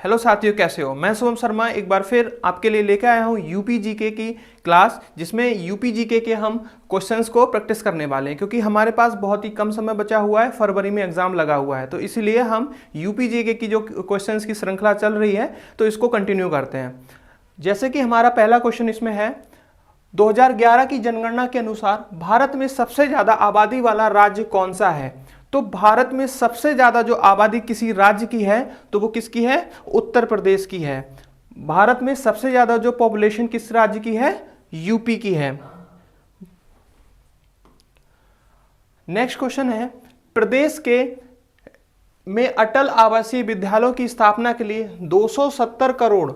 Hello साथियों, कैसे हो। मैं शुभम शर्मा एक बार फिर आपके लिए लेकर आया हूँ यूपी जीके की क्लास, जिसमें यूपी जीके के हम क्वेश्चंस को प्रैक्टिस करने वाले हैं, क्योंकि हमारे पास बहुत ही कम समय बचा हुआ है, फरवरी में एग्जाम लगा हुआ है। तो इसीलिए हम यूपी जीके की जो क्वेश्चंस की श्रृंखला चल रही है तो इसको कंटिन्यू करते हैं। जैसे कि हमारा पहला क्वेश्चन इसमें है, 2011 की जनगणना के अनुसार भारत में सबसे ज्यादा आबादी वाला राज्य कौन सा है। तो भारत में सबसे ज्यादा जो आबादी किसी राज्य की है तो वो किसकी है, उत्तर प्रदेश की है। भारत में सबसे ज्यादा जो पॉपुलेशन किस राज्य की है, यूपी की है। नेक्स्ट क्वेश्चन है, प्रदेश के में अटल आवासीय विद्यालयों की स्थापना के लिए 270 करोड़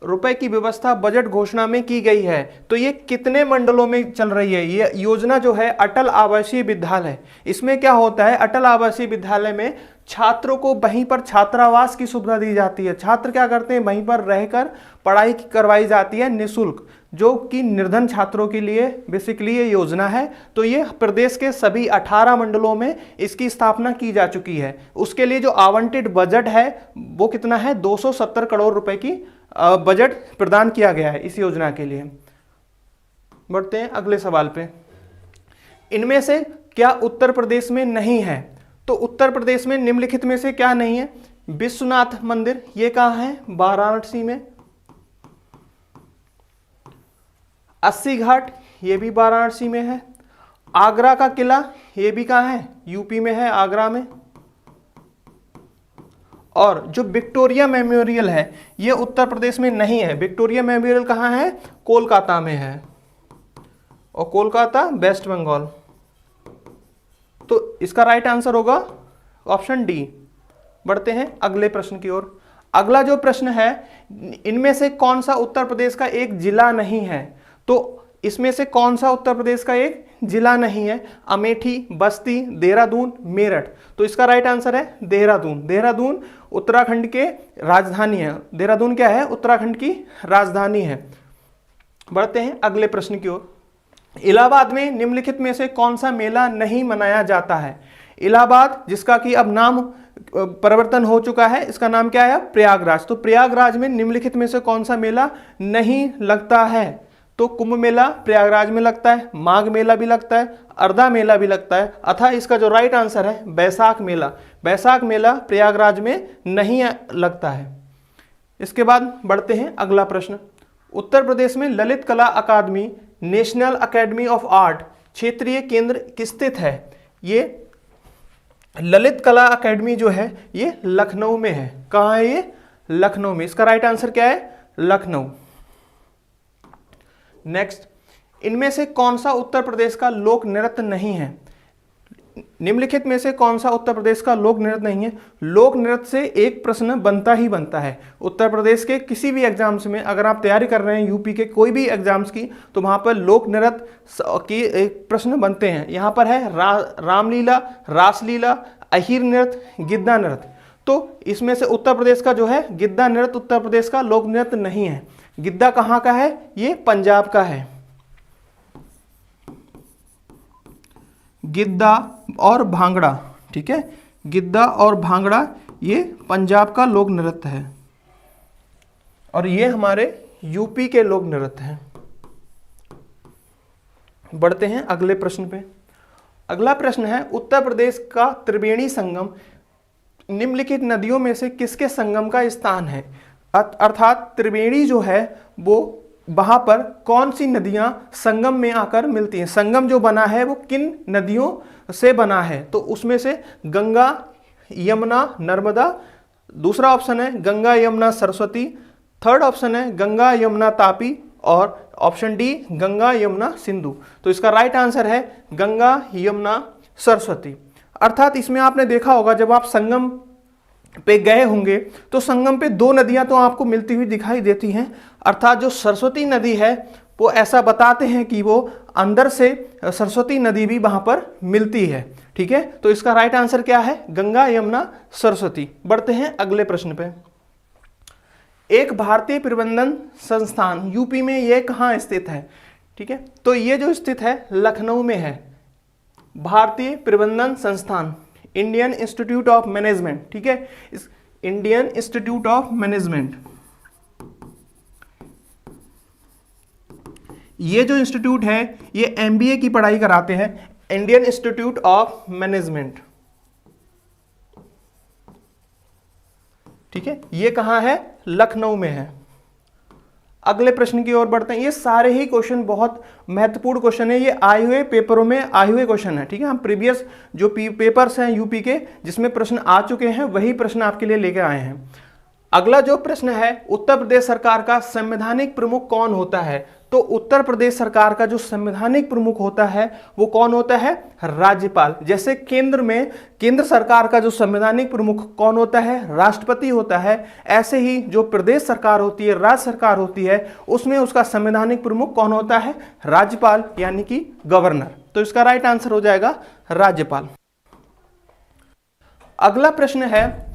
रुपए की व्यवस्था बजट घोषणा में की गई है। तो ये कितने मंडलों में चल रही है ये योजना जो है अटल आवासीय विद्यालय। इसमें क्या होता है, अटल आवासीय विद्यालय में छात्रों को वहीं पर छात्रावास की सुविधा दी जाती है। छात्र क्या करते हैं, वहीं पर रहकर पढ़ाई करवाई जाती है निःशुल्क, जो कि निर्धन छात्रों के लिए बेसिकली ये योजना है। तो ये प्रदेश के सभी 18 मंडलों में इसकी स्थापना की जा चुकी है। उसके लिए जो आवंटित बजट है वो कितना है, 270 करोड़ रुपए की बजट प्रदान किया गया है इस योजना के लिए। बढ़ते हैं अगले सवाल पे। इनमें से क्या उत्तर प्रदेश में नहीं है। तो उत्तर प्रदेश में निम्नलिखित में से क्या नहीं है, विश्वनाथ मंदिर, ये कहाँ है, वाराणसी में। अस्सी घाट, ये भी वाराणसी में है। आगरा का किला, ये भी कहाँ है, यूपी में है, आगरा में। और जो विक्टोरिया मेमोरियल है ये उत्तर प्रदेश में नहीं है। विक्टोरिया मेमोरियल कहाँ है, कोलकाता में है, और कोलकाता वेस्ट बंगाल। तो इसका राइट आंसर होगा ऑप्शन डी। बढ़ते हैं अगले प्रश्न की ओर। अगला जो प्रश्न है, इनमें से कौन सा उत्तर प्रदेश का एक जिला नहीं है। तो इसमें से कौन सा उत्तर प्रदेश का एक जिला नहीं है, अमेठी, बस्ती, देहरादून, मेरठ। तो इसका राइट आंसर है देहरादून। देहरादून उत्तराखंड के राजधानी है। देहरादून क्या है, उत्तराखंड की राजधानी है। बढ़ते हैं अगले प्रश्न की ओर। इलाहाबाद में निम्नलिखित में से कौन सा मेला नहीं मनाया जाता है। इलाहाबाद, जिसका कि अब नाम परिवर्तन हो चुका है, इसका नाम क्या है, प्रयागराज। तो प्रयागराज में निम्नलिखित में से कौन सा मेला नहीं लगता है। तो कुंभ मेला प्रयागराज में लगता है, माघ मेला भी लगता है, अर्धा मेला भी लगता है, अतः इसका जो राइट आंसर है बैसाख मेला। बैसाख मेला प्रयागराज में नहीं लगता है। इसके बाद बढ़ते हैं अगला प्रश्न। उत्तर प्रदेश में ललित कला अकादमी, नेशनल अकेडमी ऑफ आर्ट क्षेत्रीय केंद्र स्थित है। ये ललित कला अकेडमी जो है ये लखनऊ में है। कहाँ है ये, लखनऊ में। इसका राइट आंसर क्या है, लखनऊ। नेक्स्ट, इनमें से कौन सा उत्तर प्रदेश का लोक नृत्य नहीं है। निम्नलिखित में से कौन सा उत्तर प्रदेश का लोक नृत्य नहीं है। लोक नृत्य से एक प्रश्न बनता ही बनता है। उत्तर प्रदेश के किसी भी एग्जाम्स में अगर आप तैयारी कर रहे हैं यूपी के कोई भी एग्जाम्स की, तो वहां पर लोक नृत्य की एक प्रश्न बनते हैं। यहाँ पर है रामलीला, रासलीला, अहीर नृत्य, गिद्दा नृत्य। तो इसमें से उत्तर प्रदेश का जो है गिद्दा नृत्य उत्तर प्रदेश का लोक नृत्य नहीं है। गिद्दा कहाँ का है, ये पंजाब का है। गिद्दा और भांगड़ा, ठीक है, गिद्दा और भांगड़ा ये पंजाब का लोक नृत्य है, और ये हमारे यूपी के लोक नृत्य हैं। बढ़ते हैं अगले प्रश्न पे। अगला प्रश्न है, उत्तर प्रदेश का त्रिवेणी संगम निम्नलिखित नदियों में से किसके संगम का स्थान है। अर्थात त्रिवेणी जो है वो वहां पर कौन सी नदियां संगम में आकर मिलती हैं। संगम जो बना है वो किन नदियों से बना है। तो उसमें से गंगा, यमुना, नर्मदा। दूसरा ऑप्शन है गंगा, यमुना, सरस्वती। थर्ड ऑप्शन है गंगा, यमुना, तापी। और ऑप्शन डी गंगा, यमुना, सिंधु। तो इसका राइट आंसर है गंगा, यमुना, सरस्वती। अर्थात इसमें आपने देखा होगा, जब आप संगम पे गए होंगे तो संगम पे दो नदियां तो आपको मिलती हुई दिखाई देती हैं। अर्थात जो सरस्वती नदी है वो ऐसा बताते हैं कि वो अंदर से सरस्वती नदी भी वहां पर मिलती है, ठीक है। तो इसका राइट आंसर क्या है, गंगा, यमुना, सरस्वती। बढ़ते हैं अगले प्रश्न पे। एक भारतीय प्रबंधन संस्थान यूपी में ये कहाँ स्थित है, ठीक है। तो ये जो स्थित है लखनऊ में है। भारतीय प्रबंधन संस्थान, इंडियन इंस्टीट्यूट ऑफ मैनेजमेंट, ठीक है। Indian institute of management. ये जो इंस्टीट्यूट है ये एमबीए की पढ़ाई कराते हैं, इंडियन इंस्टीट्यूट ऑफ मैनेजमेंट। ठीक है, ये कहां है? लखनऊ में है। अगले प्रश्न की ओर बढ़ते हैं। ये सारे ही क्वेश्चन बहुत महत्वपूर्ण क्वेश्चन है, ये आए हुए पेपरों में आए हुए क्वेश्चन है। ठीक है, हम प्रीवियस जो पेपर्स हैं यूपी के जिसमें प्रश्न आ चुके हैं वही प्रश्न आपके लिए लेकर आए हैं। अगला जो प्रश्न है, उत्तर प्रदेश सरकार का संवैधानिक प्रमुख कौन होता है? तो उत्तर प्रदेश सरकार का जो संवैधानिक प्रमुख होता है वो कौन होता है? राज्यपाल। जैसे केंद्र में केंद्र सरकार का जो संवैधानिक प्रमुख कौन होता है? राष्ट्रपति होता है। ऐसे ही जो प्रदेश सरकार होती है, राज्य सरकार होती है, उसमें उसका संवैधानिक प्रमुख कौन होता है? राज्यपाल, यानी कि गवर्नर। तो इसका राइट आंसर हो जाएगा राज्यपाल। अगला प्रश्न है,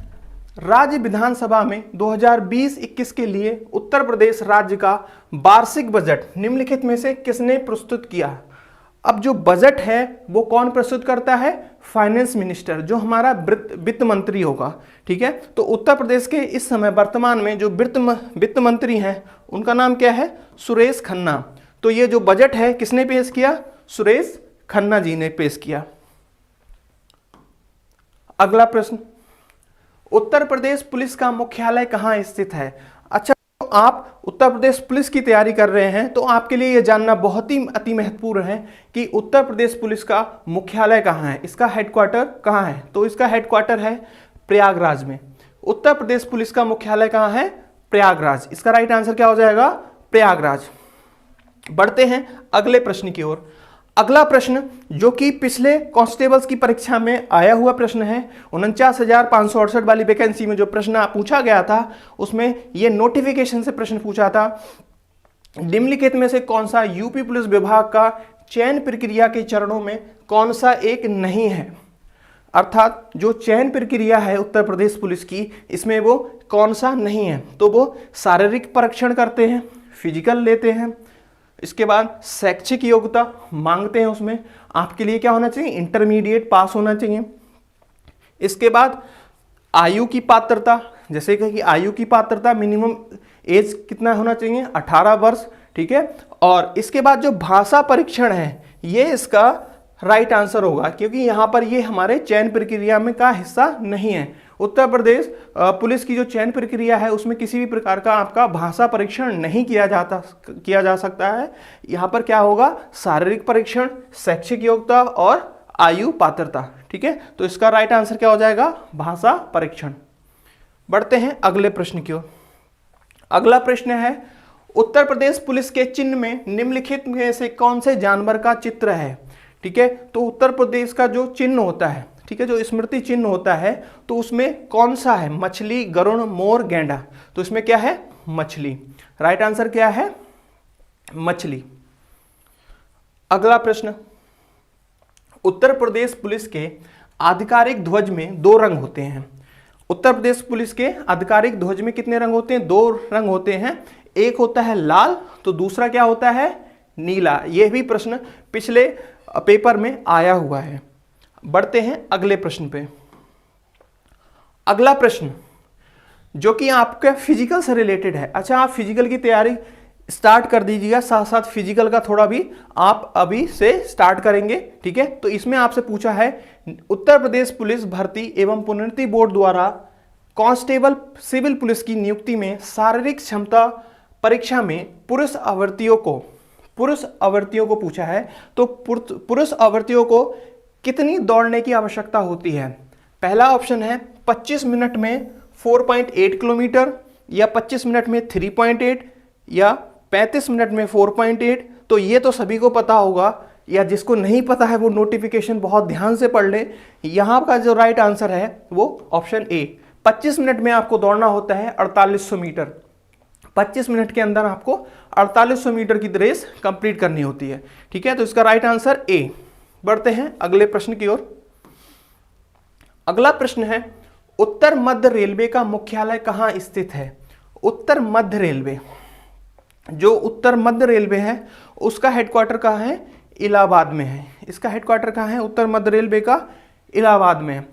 राज्य विधानसभा में 2020-21 के लिए उत्तर प्रदेश राज्य का वार्षिक बजट निम्नलिखित में से किसने प्रस्तुत किया? अब जो बजट है वो कौन प्रस्तुत करता है? फाइनेंस मिनिस्टर, जो हमारा वित्त मंत्री होगा। ठीक है, तो उत्तर प्रदेश के इस समय वर्तमान में जो वित्त मंत्री हैं उनका नाम क्या है? सुरेश खन्ना। तो ये जो बजट है किसने पेश किया? सुरेश खन्ना जी ने पेश किया। अगला प्रश्न, उत्तर प्रदेश पुलिस का मुख्यालय कहाँ स्थित है? अच्छा, तो आप उत्तर प्रदेश पुलिस की तैयारी कर रहे हैं तो आपके लिए यह जानना बहुत ही अति महत्वपूर्ण है कि उत्तर प्रदेश पुलिस का मुख्यालय कहाँ है, इसका हेडक्वार्टर कहाँ है? तो इसका हेडक्वार्टर है प्रयागराज में। उत्तर प्रदेश पुलिस का मुख्यालय कहाँ है? प्रयागराज। इसका राइट आंसर क्या हो जाएगा? प्रयागराज। बढ़ते हैं अगले प्रश्न की ओर। अगला प्रश्न जो कि पिछले कांस्टेबल्स की परीक्षा में आया हुआ प्रश्न है, 49,568 वाली वैकेंसी में जो प्रश्न पूछा गया था उसमें ये नोटिफिकेशन से प्रश्न पूछा था, निम्नलिखित में से कौन सा यूपी पुलिस विभाग का चयन प्रक्रिया के चरणों में कौन सा एक नहीं है? अर्थात जो चयन प्रक्रिया है उत्तर प्रदेश पुलिस की, इसमें वो कौन सा नहीं है? तो वो शारीरिक परीक्षण करते हैं, फिजिकल लेते हैं, इसके बाद शैक्षिक योग्यता मांगते हैं, उसमें आपके लिए क्या होना चाहिए? इंटरमीडिएट पास होना चाहिए। इसके बाद आयु की पात्रता, जैसे कि आयु की पात्रता मिनिमम एज कितना होना चाहिए? 18 वर्ष। ठीक है, और इसके बाद जो भाषा परीक्षण है ये इसका राइट आंसर होगा, क्योंकि यहाँ पर ये हमारे चयन प्रक्रिया में का हिस्सा नहीं है। उत्तर प्रदेश पुलिस की जो चयन प्रक्रिया है उसमें किसी भी प्रकार का आपका भाषा परीक्षण नहीं किया जा सकता है। यहाँ पर क्या होगा? शारीरिक परीक्षण, शैक्षिक योग्यता और आयु पात्रता। ठीक है, तो इसका राइट आंसर क्या हो जाएगा? भाषा परीक्षण। बढ़ते हैं अगले प्रश्न की ओर। अगला प्रश्न है, उत्तर प्रदेश पुलिस के चिन्ह में निम्नलिखित में से कौन से जानवर का चित्र है? ठीक है, तो उत्तर प्रदेश का जो चिन्ह होता है, ठीक है, जो स्मृति चिन्ह होता है, तो उसमें कौन सा है? मछली, गरुड़, मोर, गेंडा। तो इसमें क्या है? मछली। राइट आंसर क्या है? मछली। अगला प्रश्न, उत्तर प्रदेश पुलिस के आधिकारिक ध्वज में 2 रंग होते हैं। उत्तर प्रदेश पुलिस के आधिकारिक ध्वज में कितने रंग होते हैं? 2 रंग होते हैं। एक होता है लाल, तो दूसरा क्या होता है? नीला। यह भी प्रश्न पिछले पेपर में आया हुआ है। बढ़ते हैं अगले प्रश्न पे। अगला प्रश्न जो कि आपके फिजिकल से रिलेटेड है। अच्छा, आप फिजिकल की तैयारी स्टार्ट कर दीजिएगा, साथ साथ फिजिकल का थोड़ा भी आप अभी से स्टार्ट करेंगे। ठीक है, तो इसमें आपसे पूछा है, उत्तर प्रदेश पुलिस भर्ती एवं प्रोन्नति बोर्ड द्वारा कांस्टेबल सिविल पुलिस की नियुक्ति में शारीरिक क्षमता परीक्षा में पुरुष अभ्यर्थियों को पूछा है। तो पुरुष अभ्यर्थियों को कितनी दौड़ने की आवश्यकता होती है? पहला ऑप्शन है 25 मिनट में 4.8 किलोमीटर, या 25 मिनट में 3.8, या 35 मिनट में 4.8। तो ये तो सभी को पता होगा, या जिसको नहीं पता है वो नोटिफिकेशन बहुत ध्यान से पढ़ ले। यहाँ का जो राइट आंसर है वो ऑप्शन ए, 25 मिनट में आपको दौड़ना होता है 4800 मीटर। 25 मिनट के अंदर आपको 4800 मीटर की रेस कंप्लीट करनी होती है। ठीक है, तो इसका राइट आंसर ए। बढ़ते हैं अगले प्रश्न की ओर। अगला प्रश्न है, उत्तर मध्य रेलवे का मुख्यालय कहाँ स्थित है? उत्तर मध्य रेलवे, जो उत्तर मध्य रेलवे है उसका हेडक्वार्टर कहाँ है? इलाहाबाद में है। इसका हेडक्वार्टर कहाँ है? उत्तर मध्य रेलवे का इलाहाबाद में है।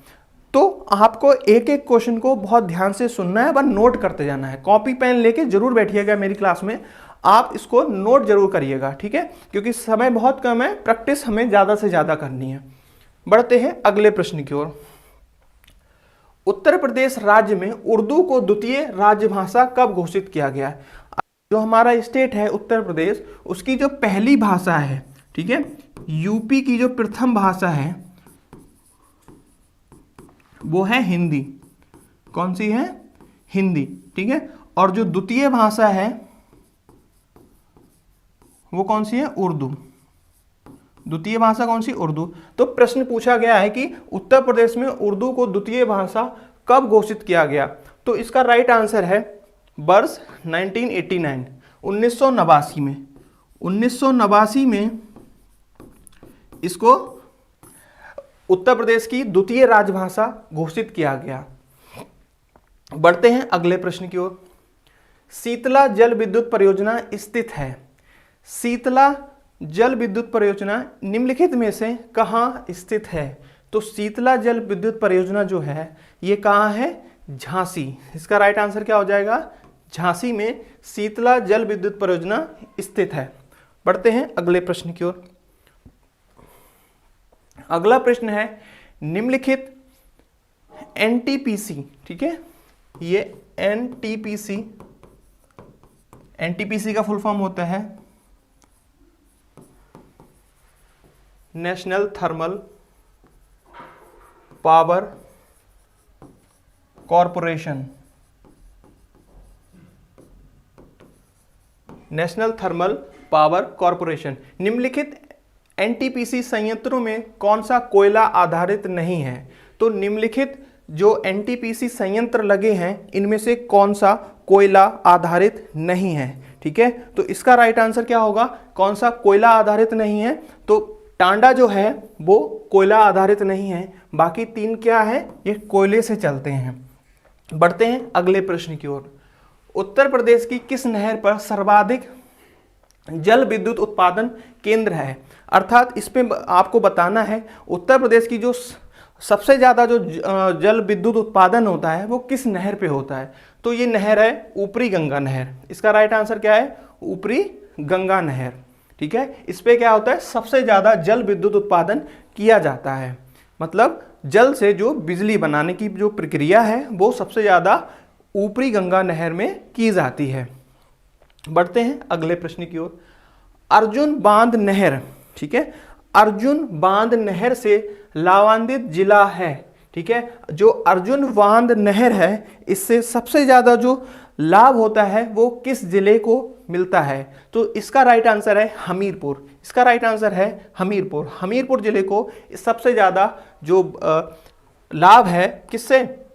तो तो आपको एक एक क्वेश्चन को बहुत ध्यान से सुनना है, बस नोट करते जाना है। कॉपी पेन लेके जरूर बैठिएगा मेरी क्लास में, आप इसको नोट जरूर करिएगा, ठीक है, क्योंकि समय बहुत कम है, प्रैक्टिस हमें ज्यादा से ज्यादा करनी है। बढ़ते हैं अगले प्रश्न की ओर। उत्तर प्रदेश राज्य में उर्दू को द्वितीय राजभाषा कब घोषित किया गया है? जो हमारा स्टेट है उत्तर प्रदेश, उसकी जो पहली भाषा है, ठीक है, यूपी की जो प्रथम भाषा है वो है हिंदी। कौन सी है? हिंदी, ठीक है। और जो द्वितीय भाषा है वो कौन सी है? उर्दू। द्वितीय भाषा कौन सी? उर्दू। तो प्रश्न पूछा गया है कि उत्तर प्रदेश में उर्दू को द्वितीय भाषा कब घोषित किया गया? तो इसका राइट आंसर है वर्ष 1989, 1989 में। 1989 में इसको उत्तर प्रदेश की द्वितीय राजभाषा घोषित किया गया। बढ़ते हैं अगले प्रश्न की ओर। शीतला जल विद्युत परियोजना स्थित है। शीतला जल विद्युत परियोजना निम्नलिखित में से कहाँ स्थित है? तो शीतला जल विद्युत परियोजना जो है ये कहाँ है? झांसी। इसका राइट आंसर क्या हो जाएगा? झांसी में शीतला जल विद्युत परियोजना स्थित है। बढ़ते हैं अगले प्रश्न की ओर। अगला प्रश्न है निम्नलिखित एनटीपीसी, ठीक है, ये एनटीपीसी का फुल फॉर्म होता है national thermal power corporation. National thermal power corporation. निम्नलिखित एनटीपीसी संयंत्रों में कौन सा कोयला आधारित नहीं है? तो निम्नलिखित जो एनटीपीसी संयंत्र लगे हैं इनमें से कौन सा कोयला आधारित नहीं है? ठीक है, तो इसका राइट आंसर क्या होगा? कौन सा कोयला आधारित नहीं है? तो टांडा जो है वो कोयला आधारित नहीं है, बाकी तीन क्या है? ये कोयले से चलते हैं। बढ़ते हैं अगले प्रश्न की ओर। उत्तर प्रदेश की किस नहर पर सर्वाधिक जल विद्युत उत्पादन केंद्र है? अर्थात इसमें आपको बताना है उत्तर प्रदेश की जो सबसे ज़्यादा जो जल विद्युत उत्पादन होता है वो किस नहर पे होता है? तो ये नहर है ऊपरी गंगा नहर। इसका राइट आंसर क्या है? ऊपरी गंगा नहर। ठीक है, इस पे क्या होता है? सबसे ज़्यादा जल विद्युत उत्पादन किया जाता है। मतलब जल से जो बिजली बनाने की जो प्रक्रिया है वो सबसे ज़्यादा ऊपरी गंगा नहर में की जाती है। बढ़ते हैं अगले प्रश्न की ओर। अर्जुन बांध नहर, ठीक है, अर्जुन बांध नहर से लाभान्वित जिला है। ठीक है, जो अर्जुन बांध नहर है इससे सबसे ज्यादा जो लाभ होता है वो किस जिले को मिलता है? तो इसका राइट आंसर है हमीरपुर। इसका राइट आंसर है हमीरपुर। हमीरपुर जिले को सबसे ज्यादा जो लाभ है किससे?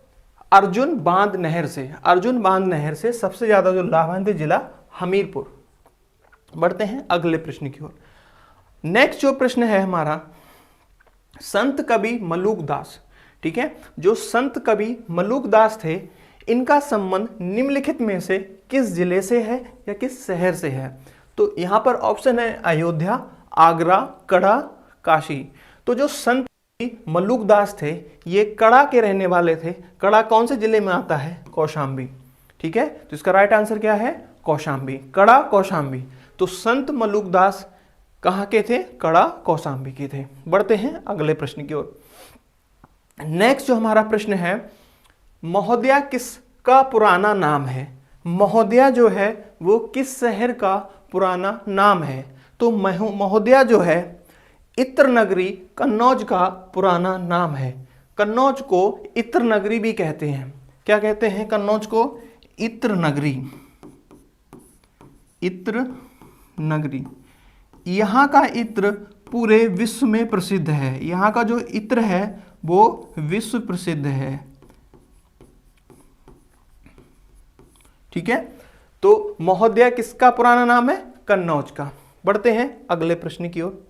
अर्जुन बांध नहर से। अर्जुन बांध नहर से सबसे ज्यादा जो लाभान्वित जिला हमीरपुर। बढ़ते हैं अगले प्रश्न की ओर। नेक्स्ट जो प्रश्न है हमारा, संत कवि मलूकदास, ठीक है, जो संत कवि मलूकदास थे इनका संबंध निम्नलिखित में से किस जिले से है या किस शहर से है? तो यहां पर ऑप्शन है अयोध्या, आगरा, कड़ा, काशी। तो जो संत मलूकदास थे ये कड़ा के रहने वाले थे। कड़ा कौन से जिले में आता है? कौशाम्बी। ठीक है, तो इसका राइट आंसर क्या है? कौशाम्बी। कड़ा कौशाम्बी। तो संत मलूकदास कहाँ के थे? कड़ा कौशाम्बी के थे। बढ़ते हैं अगले प्रश्न की ओर। नेक्स्ट जो हमारा प्रश्न है, महोदया किसका पुराना नाम है? महोदया जो है वो किस शहर का पुराना नाम है? तो महोदया जो है इत्र नगरी कन्नौज का पुराना नाम है। कन्नौज को इत्र नगरी भी कहते हैं। क्या कहते हैं कन्नौज को? इत्र नगरी। इत्र नगरी। यहाँ का इत्र पूरे विश्व में प्रसिद्ध है। यहाँ का जो इत्र है वो विश्व प्रसिद्ध है। ठीक है, तो महोदया किसका पुराना नाम है? कन्नौज का। बढ़ते हैं अगले प्रश्न की ओर।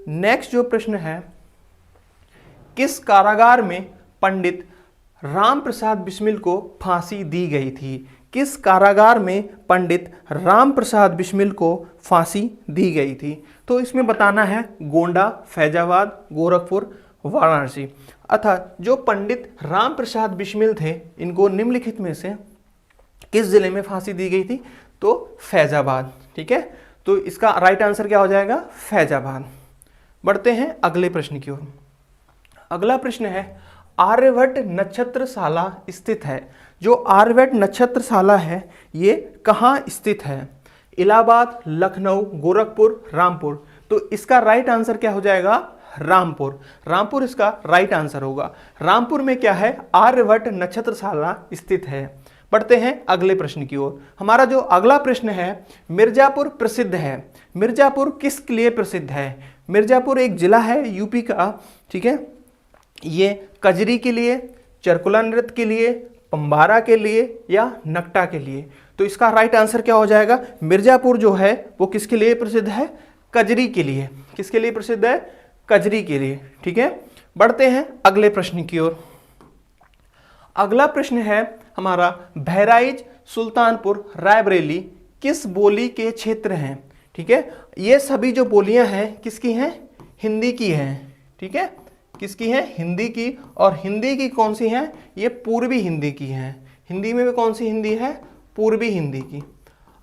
नेक्स्ट जो प्रश्न है, किस कारागार में पंडित राम प्रसाद बिस्मिल को फांसी दी गई थी? किस कारागार में पंडित राम प्रसाद बिस्मिल को फांसी दी गई थी? तो इसमें बताना है गोंडा, फैजाबाद, गोरखपुर, वाराणसी। अतः जो पंडित राम प्रसाद बिस्मिल थे, इनको निम्नलिखित में से किस जिले में फांसी दी गई थी? तो फैजाबाद। ठीक है, तो इसका राइट आंसर क्या हो जाएगा? फैजाबाद। बढ़ते हैं अगले प्रश्न की ओर। अगला प्रश्न है, आर्यभट्ट नक्षत्रशाला स्थित है। जो आर्यभट्ट नक्षत्रशाला है ये कहाँ स्थित है? इलाहाबाद, लखनऊ, गोरखपुर, रामपुर। तो इसका राइट आंसर क्या हो जाएगा? रामपुर। रामपुर इसका राइट आंसर होगा। रामपुर में क्या है? आर्यभट्ट नक्षत्रशाला स्थित है। बढ़ते हैं अगले प्रश्न की ओर। हमारा जो अगला प्रश्न है, मिर्जापुर प्रसिद्ध है। मिर्जापुर किस लिए प्रसिद्ध है? मिर्जापुर एक जिला है यूपी का। ठीक है, ये कजरी के लिए, चरकुला नृत्य के लिए, पंबारा के लिए या नकटा के लिए। तो इसका राइट आंसर क्या हो जाएगा? मिर्जापुर जो है वो किसके लिए प्रसिद्ध है? कजरी के लिए। किसके लिए प्रसिद्ध है? कजरी के लिए। ठीक है, बढ़ते हैं अगले प्रश्न की ओर। अगला प्रश्न है हमारा, बहराइच, सुल्तानपुर, रायबरेली किस बोली के क्षेत्र हैं? ठीक है, ये सभी जो बोलियां हैं किसकी हैं? हिंदी की हैं। ठीक है, किसकी हैं? हिंदी की। और हिंदी की कौन सी हैं? ये पूर्वी हिंदी की हैं। हिंदी में भी कौन सी हिंदी है? पूर्वी हिंदी की।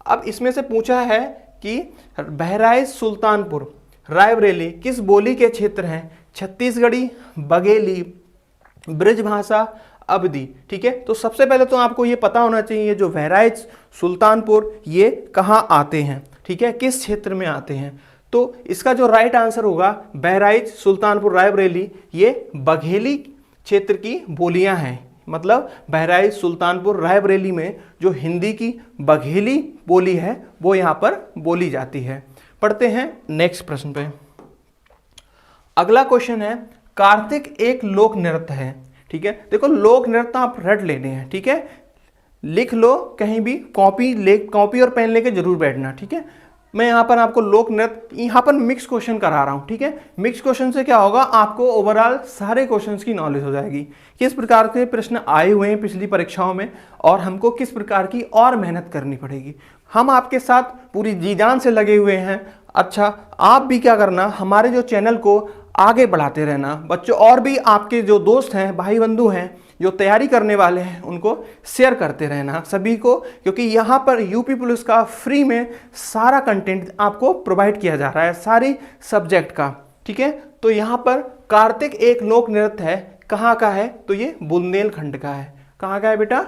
अब इसमें से पूछा है कि बहराइच, सुल्तानपुर, रायबरेली किस बोली के क्षेत्र हैं? छत्तीसगढ़ी, बघेली, ब्रजभाषा, अवधी। ठीक है, तो सबसे पहले तो आपको ये पता होना चाहिए जो बहराइच, सुल्तानपुर ये कहाँ आते हैं। ठीक है, किस क्षेत्र में आते हैं? तो इसका जो राइट आंसर होगा बहराइच, सुल्तानपुर, रायबरेली ये बघेली क्षेत्र की बोलियां हैं। मतलब बहराइच, सुल्तानपुर, रायबरेली में जो हिंदी की बघेली बोली है वो यहाँ पर बोली जाती है। पढ़ते हैं नेक्स्ट प्रश्न पे। अगला क्वेश्चन है, कार्तिक एक लोक नृत्य है। ठीक है, देखो लोक नृत्य आप रट लेने हैं। ठीक है, लिख लो कहीं भी, कॉपी और पेन लेके जरूर बैठना। ठीक है, मैं यहाँ पर आपको लोक नृत्य, यहाँ पर मिक्स क्वेश्चन करा रहा हूँ। ठीक है, मिक्स क्वेश्चन से क्या होगा? आपको ओवरऑल सारे क्वेश्चंस की नॉलेज हो जाएगी, किस प्रकार के प्रश्न आए हुए हैं पिछली परीक्षाओं में और हमको किस प्रकार की और मेहनत करनी पड़ेगी। हम आपके साथ पूरी जी जान से लगे हुए हैं। अच्छा, आप भी क्या करना, हमारे जो चैनल को आगे बढ़ाते रहना बच्चों, और भी आपके जो दोस्त हैं, भाई बंधु हैं जो तैयारी करने वाले हैं उनको शेयर करते रहना सभी को, क्योंकि यहाँ पर यूपी पुलिस का फ्री में सारा कंटेंट आपको प्रोवाइड किया जा रहा है, सारी सब्जेक्ट का। ठीक है, तो यहाँ पर कार्तिक एक लोक नृत्य है, कहाँ का है? तो ये बुंदेलखंड का है। कहाँ का है बेटा?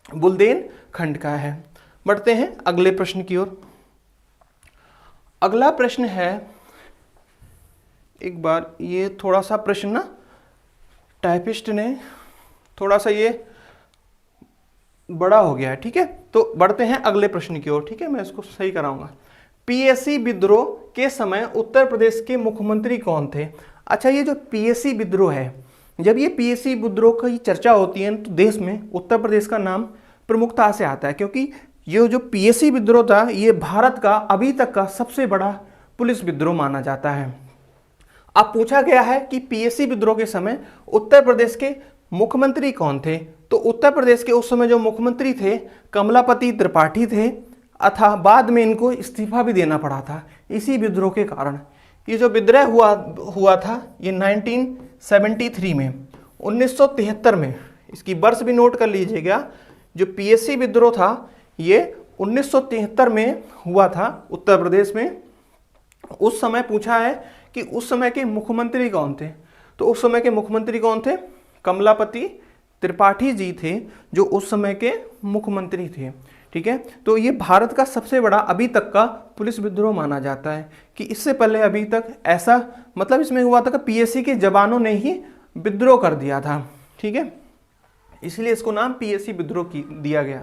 बुंदेलखंड का है। बढ़ते हैं अगले प्रश्न की ओर। अगला प्रश्न है, एक बार ये थोड़ा सा प्रश्न ना टाइपिस्ट ने थोड़ा सा ये बड़ा हो गया है। ठीक है, तो बढ़ते हैं अगले प्रश्न की ओर। ठीक है, मैं इसको सही कराऊंगा। पीएसी विद्रोह के समय उत्तर प्रदेश के मुख्यमंत्री कौन थे? अच्छा, ये जो पीएसी विद्रोह है, जब ये पीएसी विद्रोह की चर्चा होती है तो देश में उत्तर प्रदेश का नाम प्रमुखता से आता है, क्योंकि ये जो पीएसी विद्रोह था ये भारत का अभी तक का सबसे बड़ा पुलिस विद्रोह माना जाता है। अब पूछा गया है कि पीएसी विद्रोह के समय उत्तर प्रदेश के मुख्यमंत्री कौन थे? तो उत्तर प्रदेश के उस समय जो मुख्यमंत्री थे कमलापति त्रिपाठी थे, अथा बाद में इनको इस्तीफा भी देना पड़ा था इसी विद्रोह के कारण। ये जो विद्रोह हुआ था ये 1973 में, 1973 में, इसकी वर्ष भी नोट कर लीजिएगा। जो पीएसी विद्रोह था ये 1973 में हुआ था उत्तर प्रदेश में। उस समय पूछा है कि उस समय के मुख्यमंत्री कौन थे? तो उस समय के मुख्यमंत्री कौन थे? कमलापति त्रिपाठी जी थे जो उस समय के मुख्यमंत्री थे। ठीक है, तो ये भारत का सबसे बड़ा अभी तक का पुलिस विद्रोह माना जाता है कि इससे पहले अभी तक ऐसा, मतलब इसमें हुआ था कि पीएसी के जवानों ने ही विद्रोह कर दिया था। ठीक है, इसलिए इसको नाम पीएसी विद्रोह दिया गया।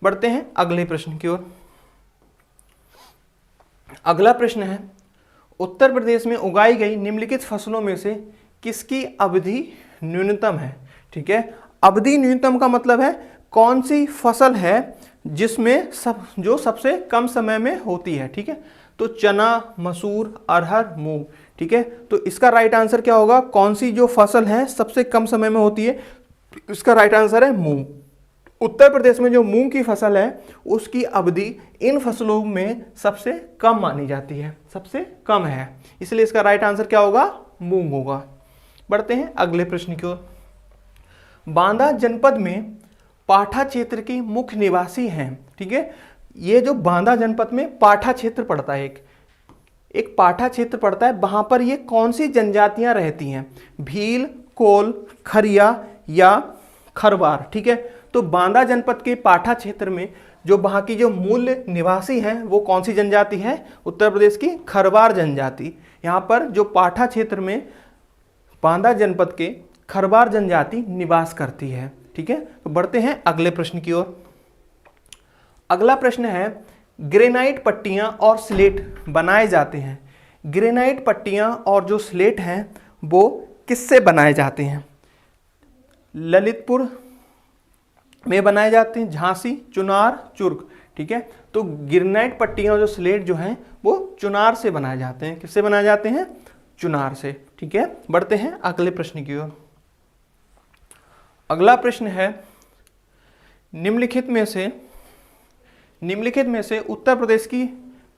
बढ़ते हैं अगले प्रश्न की ओर। अगला प्रश्न है, उत्तर प्रदेश में उगाई गई निम्नलिखित फसलों में से किसकी अवधि न्यूनतम है? ठीक है, अवधि न्यूनतम का मतलब है कौन सी फसल है जिसमें जो सबसे कम समय में होती है। ठीक है, तो चना, मसूर, अरहर, मूंग। ठीक है, तो इसका राइट आंसर क्या होगा? कौन सी जो फसल है सबसे कम समय में होती है? इसका राइट आंसर है मूंग। उत्तर प्रदेश में जो मूंग की फसल है उसकी अवधि इन फसलों में सबसे कम मानी जाती है, सबसे कम है, इसलिए इसका राइट आंसर क्या होगा? मूंग होगा। बढ़ते हैं अगले प्रश्न की ओर। बांदा जनपद में पाठा क्षेत्र के मुख्य निवासी हैं। ठीक है, ये जो बांदा जनपद में पाठा क्षेत्र पड़ता है, एक पाठा क्षेत्र पड़ता है, वहां पर ये कौन सी जनजातियां रहती हैं? भील, कोल, खरिया या खरवार। ठीक है, तो बांदा जनपद के पाठा क्षेत्र में जो वहां की जो मूल निवासी हैं वो कौन सी जनजाति है? उत्तर प्रदेश की खरवार जनजाति। यहाँ पर जो पाठा क्षेत्र में बांदा जनपद के खरवार जनजाति निवास करती है। ठीक है, तो बढ़ते हैं अगले प्रश्न की ओर। अगला प्रश्न है, ग्रेनाइट पट्टियां और स्लेट बनाए जाते हैं। ग्रेनाइट पट्टियां और जो स्लेट हैं वो किससे बनाए जाते हैं? ललितपुर में बनाए जाते हैं, झांसी, चुनार, चुर्क। ठीक है, तो ग्रेनाइट पट्टियां और जो स्लेट जो हैं वो चुनार से बनाए जाते हैं। किससे बनाए जाते हैं? चुनार से। ठीक है, बढ़ते हैं अगले प्रश्न की ओर। अगला प्रश्न है, निम्नलिखित में से उत्तर प्रदेश की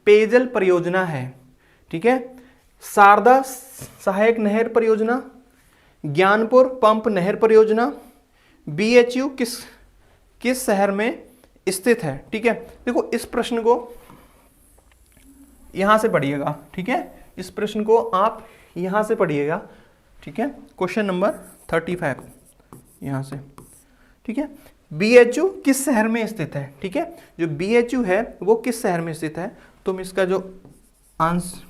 पेयजल परियोजना है। ठीक है, शारदा सहायक नहर परियोजना, ज्ञानपुर पंप नहर परियोजना, BHU किस शहर में स्थित है? ठीक है, देखो इस प्रश्न को यहां से पढ़िएगा। ठीक है, इस प्रश्न को आप यहां से पढ़िएगा। ठीक है, क्वेश्चन नंबर 35 यहां से। ठीक है, BHU किस शहर में स्थित है? ठीक है, जो BHU है वो किस शहर में स्थित है? तुम इसका जो आंसर,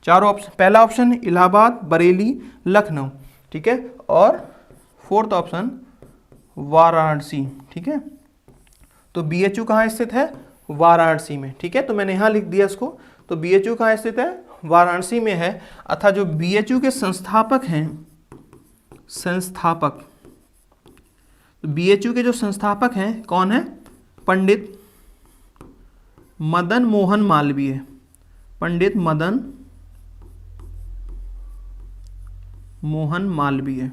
चारों ऑप्शन, पहला ऑप्शन इलाहाबाद, बरेली, लखनऊ। ठीक है, और फोर्थ ऑप्शन वाराणसी। ठीक है, तो BHU कहाँ स्थित है? वाराणसी में। ठीक है, तो मैंने यहाँ लिख दिया इसको। तो BHU कहाँ स्थित है? वाराणसी में है। अतः जो BHU के संस्थापक हैं, तो BHU के जो संस्थापक हैं कौन है? पंडित मदन मोहन मालवीय। पंडित मदन मोहन मालवीय,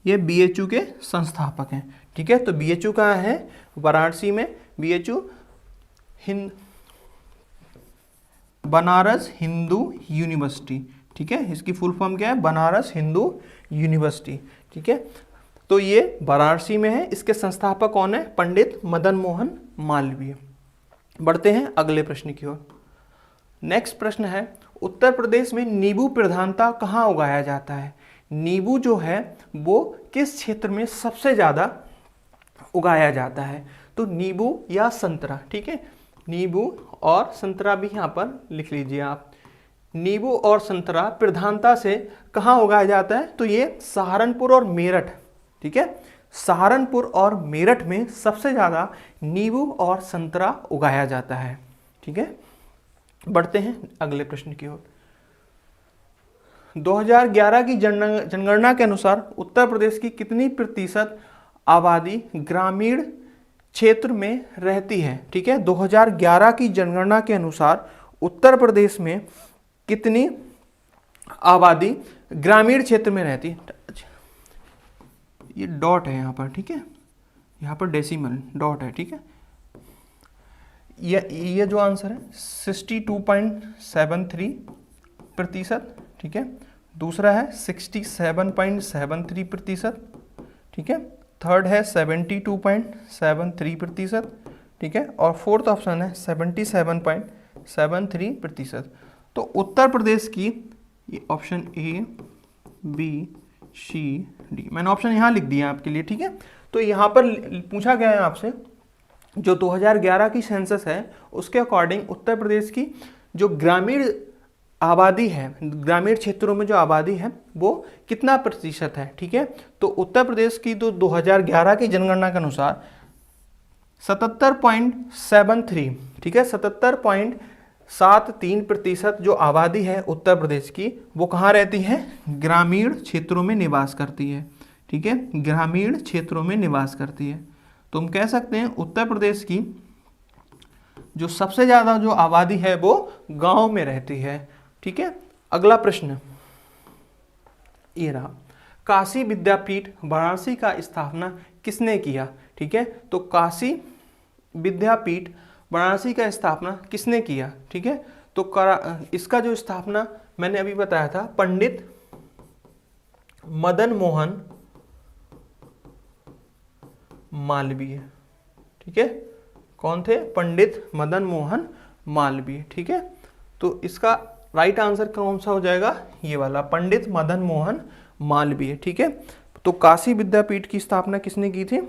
ये BHU के संस्थापक हैं। ठीक है, तो BHU कहाँ है? वाराणसी में। BHU Banaras Hindu university. ठीक है, इसकी फुल फॉर्म क्या है? बनारस हिंदू यूनिवर्सिटी। ठीक है, तो ये वाराणसी में है। इसके संस्थापक कौन है? पंडित मदन मोहन मालवीय। बढ़ते हैं अगले प्रश्न की ओर। नेक्स्ट प्रश्न है, उत्तर प्रदेश में नींबू प्रधानता कहाँ उगाया जाता है? नींबू जो है वो किस क्षेत्र में सबसे ज़्यादा उगाया जाता है? तो नींबू या संतरा। ठीक है, नींबू और संतरा भी यहाँ पर लिख लीजिए आप। नींबू और संतरा प्रधानता से कहाँ उगाया जाता है? तो ये सहारनपुर और मेरठ। ठीक है, सहारनपुर और मेरठ में सबसे ज़्यादा नींबू और संतरा उगाया जाता है। ठीक है, बढ़ते हैं अगले प्रश्न की ओर। 2011 की जनगणना के अनुसार उत्तर प्रदेश की कितनी प्रतिशत आबादी ग्रामीण क्षेत्र में रहती है? ठीक है, 2011 की जनगणना के अनुसार उत्तर प्रदेश में कितनी आबादी ग्रामीण क्षेत्र में रहती है? ये डॉट है यहाँ पर। ठीक है, यहाँ पर डेसिमल डॉट है। ठीक है, ये जो आंसर है 62.73%। ठीक है, दूसरा है 67.73%। ठीक है, थर्ड है 72.73%। ठीक है, और फोर्थ ऑप्शन है 77.73%। तो उत्तर प्रदेश की ये option A, B, C, D, मैंने ऑप्शन यहाँ लिख दिया आपके लिए। ठीक है, तो यहाँ पर पूछा गया है आपसे, जो 2011 की सेंसस है उसके अकॉर्डिंग उत्तर प्रदेश की जो ग्रामीण आबादी है, ग्रामीण क्षेत्रों में जो आबादी है वो कितना प्रतिशत है। ठीक है, तो उत्तर प्रदेश की तो 2011 की जनगणना के अनुसार 77.73, ठीक है, 77.73% जो आबादी है उत्तर प्रदेश की वो कहाँ रहती है? ग्रामीण क्षेत्रों में निवास करती है। ठीक है, ग्रामीण क्षेत्रों में निवास करती है। तो हम कह सकते हैं उत्तर प्रदेश की जो सबसे ज़्यादा जो आबादी है वो गांव में रहती है। ठीक है, अगला प्रश्न ये रहा, काशी विद्यापीठ वाराणसी का स्थापना किसने किया? ठीक है, तो काशी विद्यापीठ वाराणसी का स्थापना किसने किया? ठीक है, तो इसका जो स्थापना मैंने अभी बताया था पंडित मदन मोहन मालवीय, ठीक है। कौन थे? पंडित मदन मोहन मालवीय, ठीक है। तो इसका राइट आंसर कौन सा हो जाएगा? ये वाला, पंडित मदन मोहन मालवीय, ठीक है। तो काशी विद्यापीठ की स्थापना किसने की थी?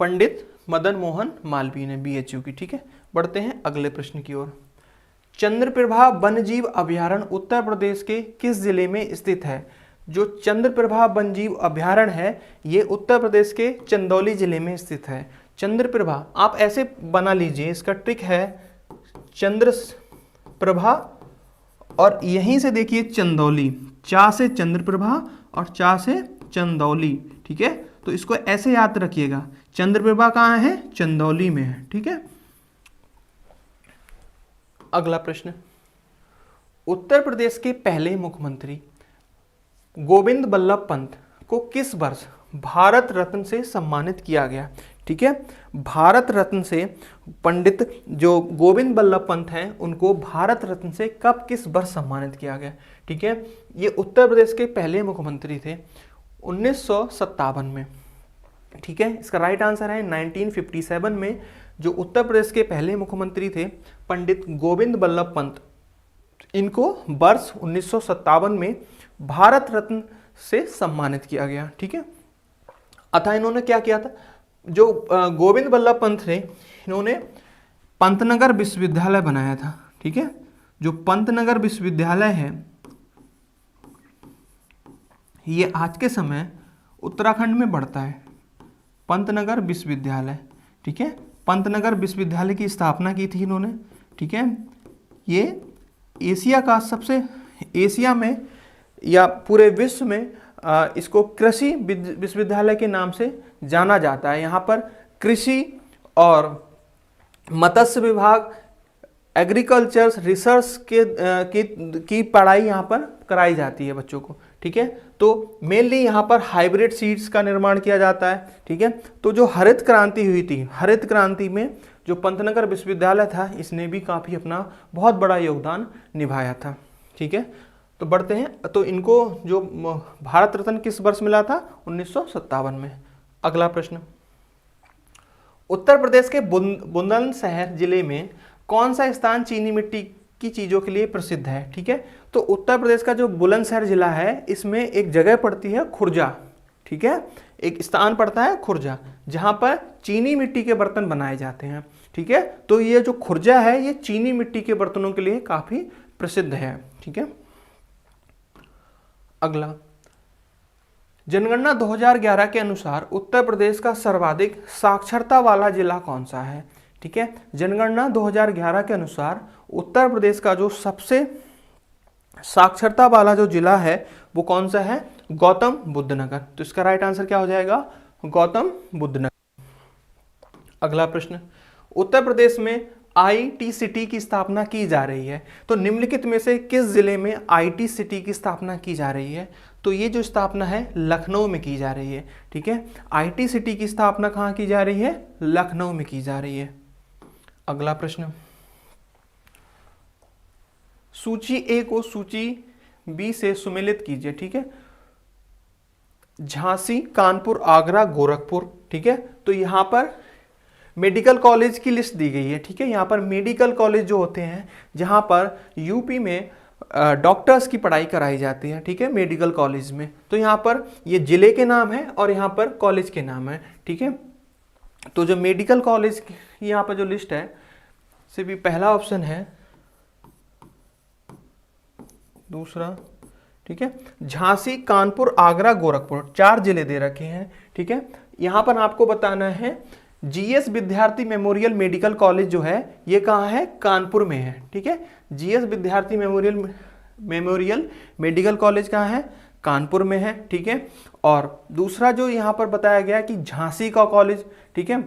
पंडित मदन मोहन मालवीय ने, BHU की, ठीक है। बढ़ते हैं अगले प्रश्न की ओर। चंद्रप्रभा वन्यजीव अभयारण्य उत्तर प्रदेश के किस जिले में स्थित है? जो चंद्रप्रभा वन्यजीव अभयारण्य है ये उत्तर प्रदेश के चंदौली जिले में स्थित है। चंद्रप्रभा आप ऐसे बना लीजिए, इसका ट्रिक है चंद्रप्रभा और यहीं से देखिए चंदौली, चा से चंद्रप्रभा और चा से चंदौली, ठीक है। तो इसको ऐसे याद रखिएगा, चंद्रप्रभा कहाँ है? चंदौली में है, ठीक है। अगला प्रश्न, उत्तर प्रदेश के पहले मुख्यमंत्री गोविंद बल्लभ पंत को किस वर्ष भारत रत्न से सम्मानित किया गया? ठीक है, भारत रत्न से पंडित जो गोविंद बल्लभ पंत हैं उनको भारत रत्न से कब किस वर्ष सम्मानित किया गया? ठीक है, ये उत्तर प्रदेश के पहले मुख्यमंत्री थे 1957 में, ठीक है। इसका राइट आंसर है 1957 में जो उत्तर प्रदेश के पहले मुख्यमंत्री थे पंडित गोविंद बल्लभ पंत, इनको वर्ष 1957 में भारत रत्न से सम्मानित किया गया, ठीक है। अतः इन्होंने क्या किया था? जो गोविंद बल्लभ पंत थे इन्होंने पंतनगर विश्वविद्यालय बनाया था, ठीक है। जो पंतनगर विश्वविद्यालय है ये आज के समय उत्तराखंड में बढ़ता है, पंतनगर विश्वविद्यालय, ठीक है। पंतनगर विश्वविद्यालय की स्थापना की थी इन्होंने, ठीक है। ये एशिया का सबसे, एशिया में या पूरे विश्व में इसको कृषि विश्वविद्यालय के नाम से जाना जाता है। यहाँ पर कृषि और मत्स्य विभाग, एग्रीकल्चर रिसर्च की पढ़ाई यहाँ पर कराई जाती है बच्चों को, ठीक है। तो मेनली यहाँ पर हाइब्रिड सीड्स का निर्माण किया जाता है, ठीक है। तो जो हरित क्रांति हुई थी, हरित क्रांति में जो पंतनगर विश्वविद्यालय था इसने भी काफ़ी अपना बहुत बड़ा योगदान निभाया था, ठीक है। तो बढ़ते हैं, तो इनको जो भारत रत्न किस वर्ष मिला था? 1957 में। अगला प्रश्न, उत्तर प्रदेश के बुलंदशहर जिले में कौन सा स्थान चीनी मिट्टी की चीज़ों के लिए प्रसिद्ध है? ठीक है, तो उत्तर प्रदेश का जो बुलंदशहर जिला है इसमें एक जगह पड़ती है खुर्जा, ठीक है, एक स्थान पड़ता है खुर्जा जहाँ पर चीनी मिट्टी के बर्तन बनाए जाते हैं, ठीक है। तो ये जो खुर्जा है ये चीनी मिट्टी के बर्तनों के लिए काफ़ी प्रसिद्ध है, ठीक है। अगला, जनगणना 2011 के अनुसार उत्तर प्रदेश का सर्वाधिक साक्षरता वाला जिला कौन सा है? ठीक है, जनगणना 2011 के अनुसार उत्तर प्रदेश का जो सबसे साक्षरता वाला जो जिला है वो कौन सा है? गौतम बुद्ध नगर। तो इसका राइट आंसर क्या हो जाएगा? गौतम बुद्ध नगर। अगला प्रश्न, उत्तर प्रदेश में IT सिटी की स्थापना की जा रही है, तो निम्नलिखित में से किस जिले में IT सिटी की स्थापना की जा रही है? तो ये जो स्थापना है लखनऊ में की जा रही है, ठीक है। IT सिटी की स्थापना कहाँ की जा रही है? लखनऊ में की जा रही है। अगला प्रश्न, सूची A को सूची B से सुमेलित कीजिए, ठीक है। झांसी, कानपुर, आगरा, गोरखपुर, ठीक है। तो यहाँ पर मेडिकल कॉलेज की लिस्ट दी गई है, ठीक है। यहाँ पर मेडिकल कॉलेज जो होते हैं जहाँ पर यूपी में डॉक्टर्स की पढ़ाई कराई जाती है, ठीक है, मेडिकल कॉलेज में। तो यहाँ पर ये जिले के नाम है और यहाँ पर कॉलेज के नाम है, ठीक है। तो जो मेडिकल कॉलेज यहाँ पर जो लिस्ट है से भी पहला ऑप्शन है, दूसरा, ठीक है, झांसी, कानपुर, आगरा, गोरखपुर, 4 जिले दे रखे हैं, ठीक है। यहाँ पर आपको बताना है GS विद्यार्थी मेमोरियल मेडिकल कॉलेज जो है ये कहाँ है? कानपुर में है, ठीक है। GS विद्यार्थी मेमोरियल मेडिकल कॉलेज कहाँ है? कानपुर में है, ठीक है। और दूसरा जो यहाँ पर बताया गया कि झांसी का कॉलेज, ठीक है,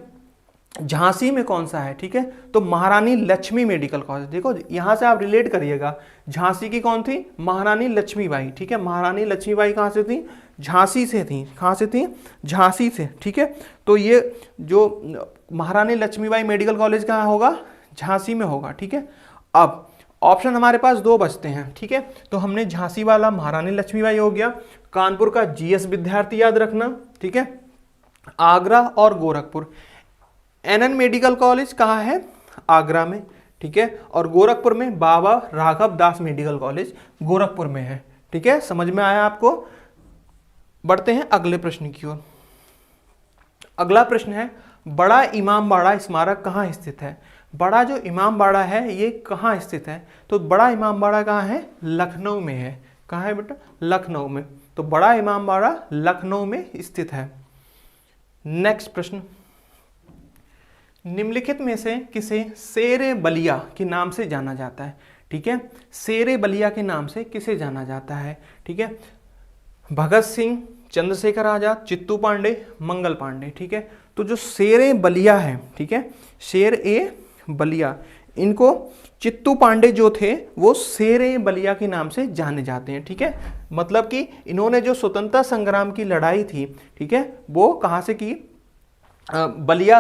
झांसी में कौन सा है? ठीक है, तो महारानी लक्ष्मी मेडिकल कॉलेज। देखो यहाँ से आप रिलेट करिएगा, झांसी की कौन थी? महारानी लक्ष्मीबाई, ठीक है। महारानी लक्ष्मीबाई कहाँ से थी? झांसी से थी। कहाँ से थी? झांसी से, ठीक है। तो ये जो महारानी लक्ष्मीबाई मेडिकल कॉलेज कहाँ होगा? झांसी में होगा, ठीक है। अब ऑप्शन हमारे पास दो बचते हैं, ठीक है। तो हमने झांसी वाला महारानी लक्ष्मीबाई हो गया, कानपुर का जीएस विद्यार्थी याद रखना, ठीक है, आगरा और गोरखपुर। एनएन मेडिकल कॉलेज कहाँ है? आगरा में, ठीक है, और गोरखपुर में बाबा राघव दास मेडिकल कॉलेज गोरखपुर में है, ठीक है। समझ में आया आपको? बढ़ते हैं अगले प्रश्न की ओर। अगला प्रश्न है, बड़ा इमामबाड़ा स्मारक कहाँ स्थित है? बड़ा जो इमामबाड़ा है ये कहाँ स्थित है? तो बड़ा इमामबाड़ा कहाँ है? लखनऊ में है। कहाँ है बेटा? लखनऊ में। तो बड़ा इमामबाड़ा लखनऊ में स्थित है। नेक्स्ट प्रश्न, निम्नलिखित में से किसे शेरे बलिया के नाम से जाना जाता है? ठीक है, शेरे बलिया के नाम से किसे जाना जाता है? ठीक है, भगत सिंह, चंद्रशेखर आजाद, चित्तू पांडे, मंगल पांडे, ठीक है। तो जो शेरे बलिया है, ठीक है, शेर ए बलिया, इनको चित्तू पांडे जो थे वो शेरे बलिया के नाम से जाने जाते हैं, ठीक है। मतलब कि इन्होंने जो स्वतंत्रता संग्राम की लड़ाई थी, ठीक है, वो कहाँ से की? बलिया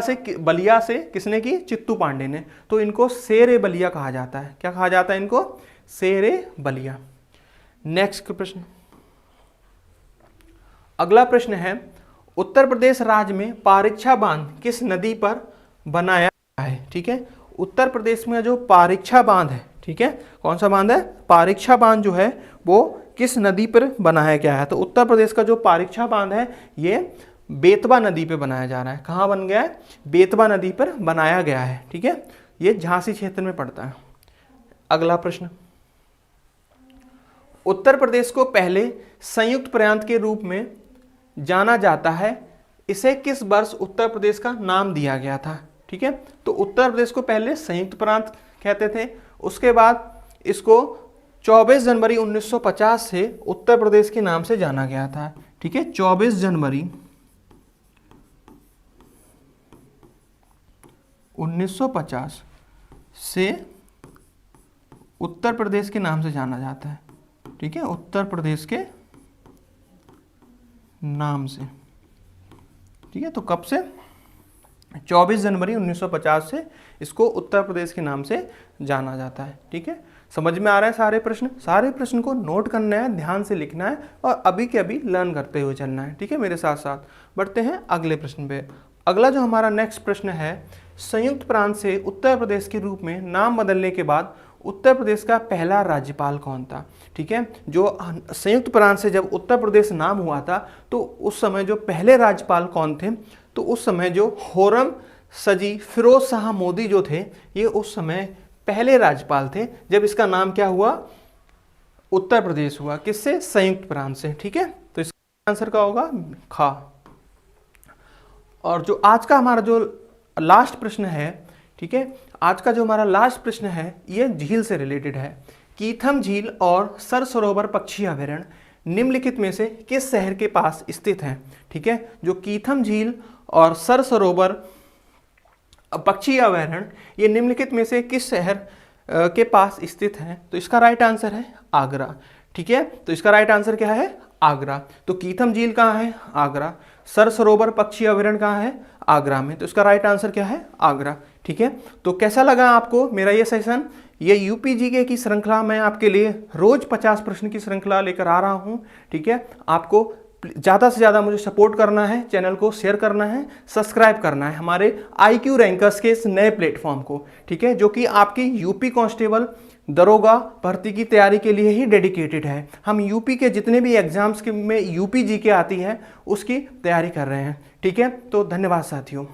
से किसने की? चित्तू पांडे ने। तो इनको शेरे बलिया कहा जाता है। क्या कहा जाता है इनको? शेरे बलिया। नेक्स्ट प्रश्न, अगला प्रश्न है, उत्तर प्रदेश राज्य में पारीक्षा बांध किस नदी पर बनाया गया है? ठीक है, उत्तर प्रदेश में जो पारीक्षा बांध है, ठीक है, कौन सा बांध है? पारीक्षा बांध जो है वो किस नदी पर बनाया गया है? तो उत्तर प्रदेश का जो पारीक्षा बांध है ये बेतवा नदी पे बनाया जा रहा है। कहाँ बन गया है? बेतवा नदी पर बनाया गया है, ठीक है। ये झांसी क्षेत्र में पड़ता है। अगला प्रश्न, उत्तर प्रदेश को पहले संयुक्त प्रांत के रूप में जाना जाता है, इसे किस वर्ष उत्तर प्रदेश का नाम दिया गया था? ठीक है, तो उत्तर प्रदेश को पहले संयुक्त प्रांत कहते थे, उसके बाद इसको 24 जनवरी 1950 से उत्तर प्रदेश के नाम से जाना गया था, ठीक है। 24 जनवरी 1950 से उत्तर प्रदेश के नाम से जाना जाता है, ठीक है, उत्तर प्रदेश के नाम से, ठीक है। तो कब से? 24 जनवरी 1950 से इसको उत्तर प्रदेश के नाम से जाना जाता है, ठीक है। समझ में आ रहा है सारे प्रश्न? सारे प्रश्न को नोट करना है, ध्यान से लिखना है और अभी के अभी लर्न करते हुए चलना है, ठीक है, मेरे साथ साथ। बढ़ते हैं अगले प्रश्न पे। अगला जो हमारा नेक्स्ट प्रश्न है, संयुक्त प्रांत से उत्तर प्रदेश के रूप में नाम बदलने के बाद उत्तर प्रदेश का पहला राज्यपाल कौन था? ठीक है, जो संयुक्त प्रांत से जब उत्तर प्रदेश नाम हुआ था तो उस समय जो पहले राज्यपाल कौन थे? तो उस समय जो होरम सजी फिरोज शाह मोदी जो थे, ये उस समय पहले राज्यपाल थे जब इसका नाम क्या हुआ? उत्तर प्रदेश हुआ। किससे? संयुक्त प्रांत से, ठीक है। तो इसका आंसर क्या होगा? खा। और जो आज का हमारा जो लास्ट प्रश्न है, ठीक है, आज का जो हमारा लास्ट प्रश्न है ये झील से रिलेटेड है। कीथम झील और सर सरोवर पक्षी अभयारण्य निम्नलिखित में से किस शहर के पास स्थित है? ठीक है, जो कीथम झील और सर सरोवर पक्षी अभयारण्य ये निम्नलिखित में से किस शहर के पास स्थित है? तो इसका राइट आंसर है आगरा, ठीक है। तो इसका राइट आंसर क्या है? आगरा। तो कीथम झील कहाँ है? आगरा। सर सरोवर पक्षी अभयारण्य कहाँ है? आगरा में। तो इसका राइट आंसर क्या है? आगरा, ठीक है। तो कैसा लगा आपको मेरा ये सेशन? ये यूपी जीके की श्रृंखला मैं आपके लिए रोज 50 प्रश्न की श्रृंखला लेकर आ रहा हूँ, ठीक है। आपको ज़्यादा से ज़्यादा मुझे सपोर्ट करना है, चैनल को शेयर करना है, सब्सक्राइब करना है हमारे IQ रैंकर्स के इस नए प्लेटफॉर्म को, ठीक है, जो कि आपकी यूपी कांस्टेबल दरोगा भर्ती की तैयारी के लिए ही डेडिकेटेड है। हम यूपी के जितने भी एग्जाम्स के में यूपी जीके आती है उसकी तैयारी कर रहे हैं, ठीक है। तो धन्यवाद साथियों।